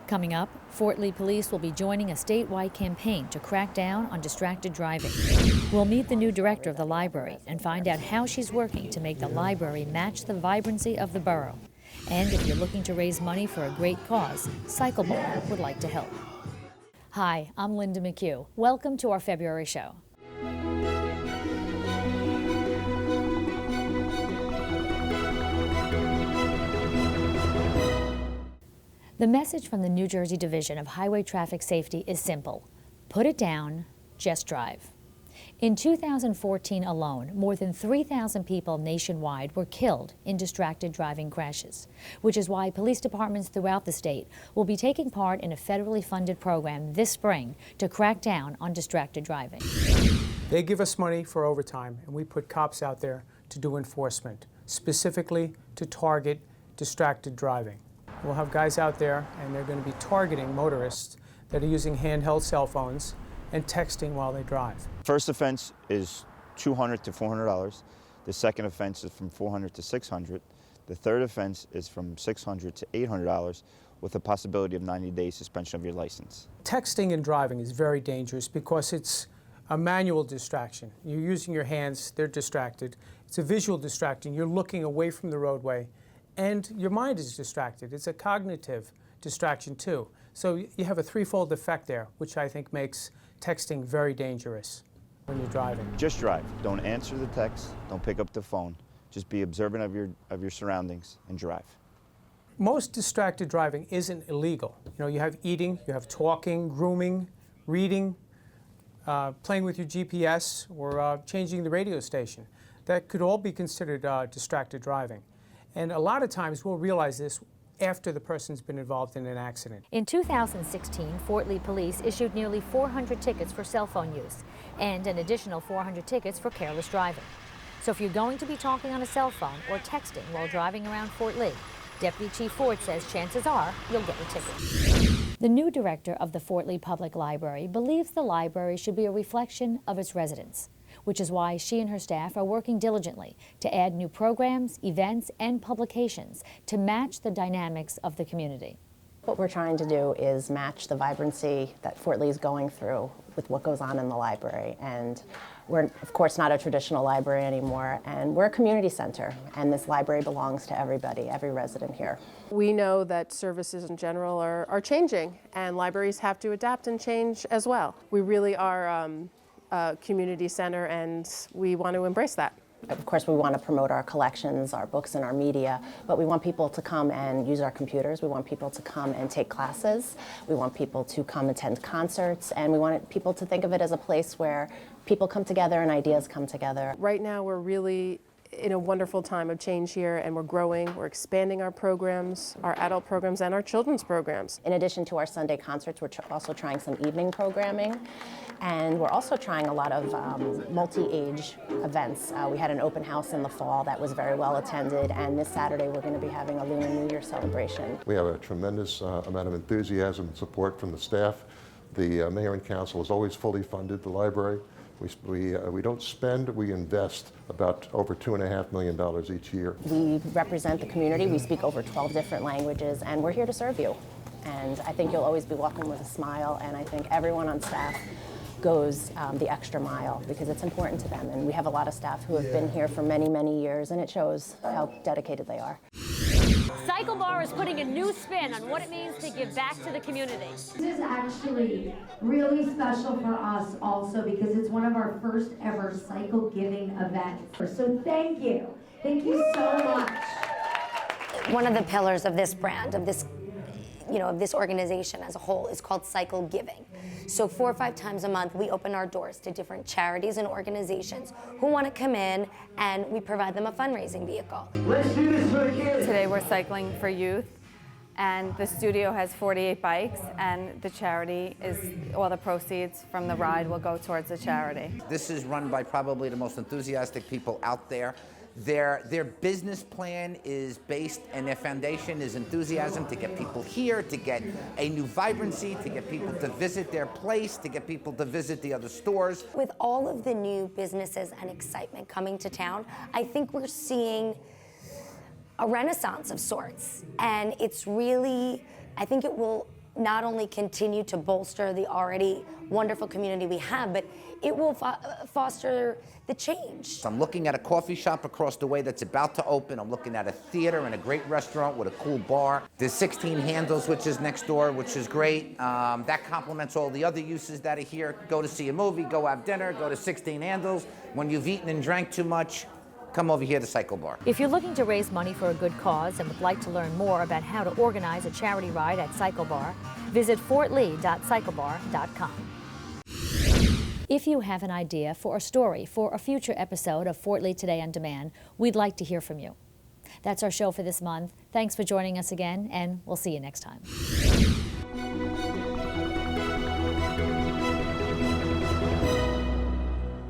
Coming up, Fort Lee Police will be joining a statewide campaign to crack down on distracted driving. We'll meet the new director of the library and find out how she's working to make the library match the vibrancy of the borough. And if you're looking to raise money for a great cause, CycleBar would like to help. Hi, I'm Linda McHugh. Welcome to our February show. The message from the New Jersey Division of Highway Traffic Safety is simple. Put it down, just drive. In 2014 alone, more than 3,000 people nationwide were killed in distracted driving crashes, which is why police departments throughout the state will be taking part in a federally funded program this spring to crack down on distracted driving. They give us money for overtime, and we put cops out there to do enforcement, specifically to target distracted driving. We'll have guys out there, and they're going to be targeting motorists that are using handheld cell phones and texting while they drive. First offense is $200 to $400. The second offense is from $400 to $600. The third offense is from $600 to $800 with the possibility of 90-day suspension of your license. Texting and driving is very dangerous because it's a manual distraction. You're using your hands, they're distracted. It's a visual distraction. You're looking away from the roadway, and your mind is distracted. It's a cognitive distraction too. So you have a threefold effect there, which I think makes texting very dangerous when you're driving. Just drive. Don't answer the text. Don't pick up the phone. Just be observant of your surroundings and drive. Most distracted driving isn't illegal. You have eating, you have talking, grooming, reading, playing with your GPS, or changing the radio station. That could all be considered distracted driving. And a lot of times we'll realize this after the person's been involved in an accident. In 2016, Fort Lee Police issued nearly 400 tickets for cell phone use and an additional 400 tickets for careless driving. So if you're going to be talking on a cell phone or texting while driving around Fort Lee, Deputy Chief Ford says chances are you'll get a ticket. The new director of the Fort Lee Public Library believes the library should be a reflection of its residents, which is why she and her staff are working diligently to add new programs, events, and publications to match the dynamics of the community. What we're trying to do is match the vibrancy that Fort Lee is going through with what goes on in the library. And we're, of course, not a traditional library anymore, and we're a community center, and this library belongs to everybody, every resident here. We know that services in general are changing, and libraries have to adapt and change as well. We really are a community center, and we want to embrace that. Of course, we want to promote our collections, our books, and our media, but we want people to come and use our computers. We want people to come and take classes. We want people to come attend concerts, and we want people to think of it as a place where people come together and ideas come together. Right now, we're really in a wonderful time of change here, and we're growing. We're expanding our programs, our adult programs, and our children's programs. In addition to our Sunday concerts, we're also trying some evening programming, and we're also trying a lot of multi-age events. We had an open house in the fall that was very well attended, and this Saturday we're going to be having a Lunar New Year celebration. We have a tremendous amount of enthusiasm and support from the staff. The mayor and council has always fully funded the library. We don't spend, we invest about over $2.5 million each year. We represent the community. We speak over 12 different languages, and we're here to serve you. And I think you'll always be welcome with a smile, and I think everyone on staff goes the extra mile because it's important to them. And we have a lot of staff who have been here for many, many years, and it shows how dedicated they are. CycleBar is putting a new spin on what it means to give back to the community. This is actually really special for us also because it's one of our first ever cycle giving events. So thank you. Thank you so much. One of the pillars of this brand, of this organization as a whole is called Cycle Giving. So 4 or 5 times a month, we open our doors to different charities and organizations who want to come in, and we provide them a fundraising vehicle. Let's do this for the kids. Today we're cycling for youth, and the studio has 48 bikes, and the charity is, all the proceeds from the ride will go towards the charity. This is run by probably the most enthusiastic people out there. Their business plan is based, and their foundation is enthusiasm to get people here, to get a new vibrancy, to get people to visit their place, to get people to visit the other stores. With all of the new businesses and excitement coming to town, I think we're seeing a renaissance of sorts. And it's really, I think it will not only continue to bolster the already wonderful community we have, but it will foster the change. I'm looking at a coffee shop across the way that's about to open. I'm looking at a theater and a great restaurant with a cool bar. There's 16 Handles, which is next door, which is great. That complements all the other uses that are here. Go to see a movie, go have dinner, go to 16 Handles. When you've eaten and drank too much, come over here to CycleBar. If you're looking to raise money for a good cause and would like to learn more about how to organize a charity ride at CycleBar, visit fortlee.cyclebar.com. If you have an idea for a story for a future episode of Fort Lee Today on Demand, we'd like to hear from you. That's our show for this month. Thanks for joining us again, and we'll see you next time.